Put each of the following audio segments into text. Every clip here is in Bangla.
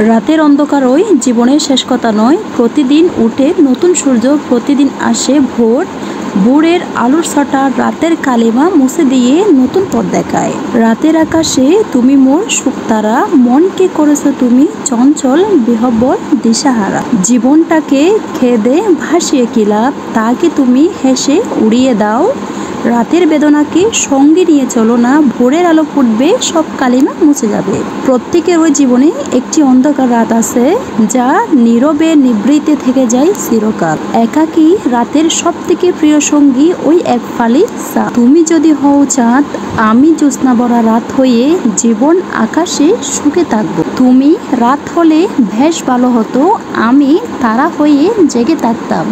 রাতের অন্ধকারই জীবনের শেষ কথা নয়। প্রতিদিন উঠে নতুন সূর্য, প্রতিদিন আসে ভোর। ভোরের আলোর ছটা রাতের কালিমা মুছে দিয়ে নতুন পথ দেখায়। রাতের আকাশে তুমি মোর সুখতারা, মনকে করেছো তুমি চঞ্চল বিহ্বল দিশাহারা। জীবনটাকে খেদে ভাসিয়ে কি লাভ, তাকে তুমি হেসে উড়িয়ে দাও। রাতের বেদনাকে সঙ্গে নিয়ে চলো না, ভোরের আলো ফুটবে, সব কালিমা মুছে যাবে। প্রত্যেকের ওই জীবনে একটি অন্ধকার রাত আছে, যা নীরবে নিভৃতে থেকে যায় চিরকাল। একাকী রাতের সব থেকে প্রিয় সঙ্গী ওই এক ফালি চাঁদ। তুমি যদি হও চাঁদ, আমি জ্যোৎস্না ভরা রাত হয়ে জীবন আকাশে সুখে থাকবো। তুমি রাত হলে বেশ ভালো হতো, আমি তারা হয়ে জেগে থাকতাম।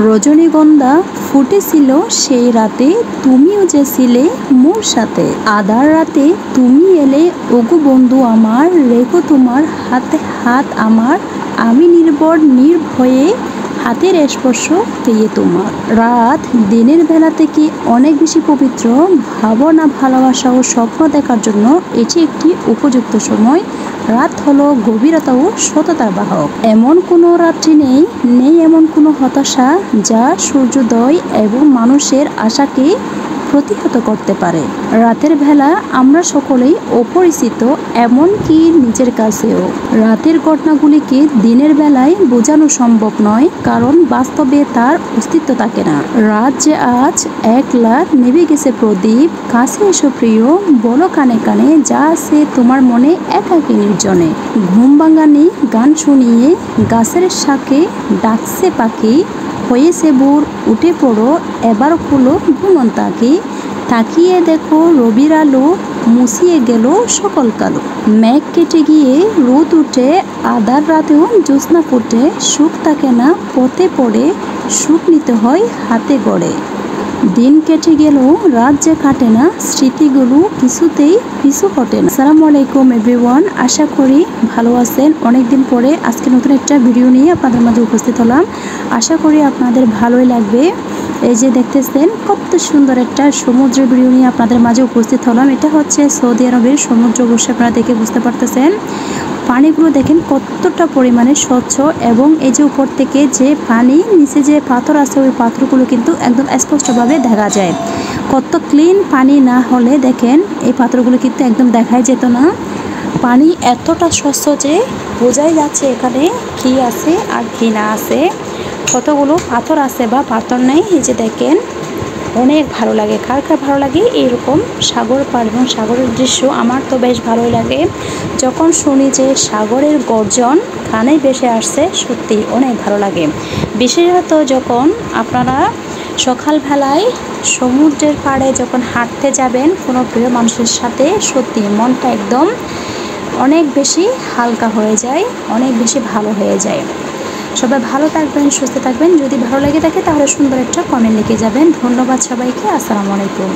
রজনীগন্ধা ফুটেছিল সেই রাতে, তুমিও যে ছিলে মোর সাথে। আধার রাতে তুমি এলে ওগো বন্ধু আমার, রেখো তোমার হাতে হাত আমার। আমি নির্ভর নির্ভয়ে হাতের স্পর্শ পেয়ে তোমার। রাত দিনের বেলা থেকে অনেক বেশি পবিত্র। ভাবনা, ভালোবাসা ও স্বপ্ন দেখার জন্য এটি একটি উপযুক্ত সময়। রাত হলো গভীরতা ও সততার বাহক। এমন কোনো রাত্রি নেই, নেই এমন কোনো হতাশা যা সূর্যোদয় এবং মানুষের আশাকে প্রতিহত করতে পারে। রাতের বেলা আমরা সকলেই অপরিচিত, এমনকি নিজের কাছেও। রাতের ঘটনাগুলিকে দিনের বেলায় বোঝানো সম্ভব নয়, কারণ বাস্তবে তার অস্তিত্ব থাকে না। রাত যে আজ একলা নেভে গেছে প্রদীপ, কাছে এসো প্রিয়, বলো কানে কানে যা আছে তোমার মনে একাকী নির্জনে। ঘুম ভাঙানি গান শুনিয়ে গাছের শাকে ডাকছে পাখি, হয়েছে ভোর উঠে পড়ো, এবার খুলো ঘুমন্তাকে। তাকিয়ে দেখো রবির আলো মুছিয়ে গেল সকল কালো। মেঘ কেটে গিয়ে রোদ উঠে, আধার রাতেও জ্যোৎস্না ফোটে। সুখ থাকে না পথে পড়ে, সুখ নিতে হয় হাতে গড়ে। দিন কেটে গেল রাত যে কাটে না, স্মৃতিগুলো কিছুতেই পিছু হটে না। আসসালামু আলাইকুম এভরিওয়ান, আশা করি ভালো আছেন। অনেকদিন পরে আজকে নতুন একটা ভিডিও নিয়ে আপনাদের মাঝে উপস্থিত হলাম। আশা করি আপনাদের ভালোই লাগবে। এই যে দেখতেছেন কত সুন্দর একটা সমুদ্রের ভিডিও নিয়ে আপনাদের মাঝে উপস্থিত হলাম। এটা হচ্ছে সৌদি আরবের সমুদ্র, অবশ্যই আপনারা দেখে বুঝতে পারতেছেন। পানিগুলো দেখেন কতটা পরিমাণে স্বচ্ছ, এবং এই যে উপর থেকে যে পানি, নিচে যে পাথর আছে ওই পাথরগুলো কিন্তু একদম স্পষ্টভাবে দেখা যায়। কত ক্লিন পানি না হলে দেখেন এই পাথরগুলো কিন্তু একদম দেখাই যেত না। পানি এতটা স্বচ্ছ যে বোঝাই যাচ্ছে এখানে কি আছে আর কি না আছে। কতগুলো পাথর আছে বা পাথর নেই, এই যে দেখেন অনেক ভালো লাগে। কার কার ভালো লাগে এইরকম সাগর পার এবং সাগরের দৃশ্য? আমার তো বেশ ভালোই লাগে। যখন শুনি যে সাগরের গর্জন কানে ভেসে আসছে, সত্যি অনেক ভালো লাগে। বিশেষত যখন আপনারা সকালবেলায় সমুদ্রের পাড়ে যখন হাঁটতে যাবেন কোনো প্রিয় মানুষের সাথে, সত্যি মনটা একদম অনেক বেশি হালকা হয়ে যায়, অনেক বেশি ভালো হয়ে যায়। সবাই ভালো থাকবেন, সুস্থ থাকবেন। যদি ভালো লেগে থাকে তাহলে সুন্দর একটা কমেন্ট লিখে যাবেন। ধন্যবাদ সবাইকে। আসসালামু আলাইকুম।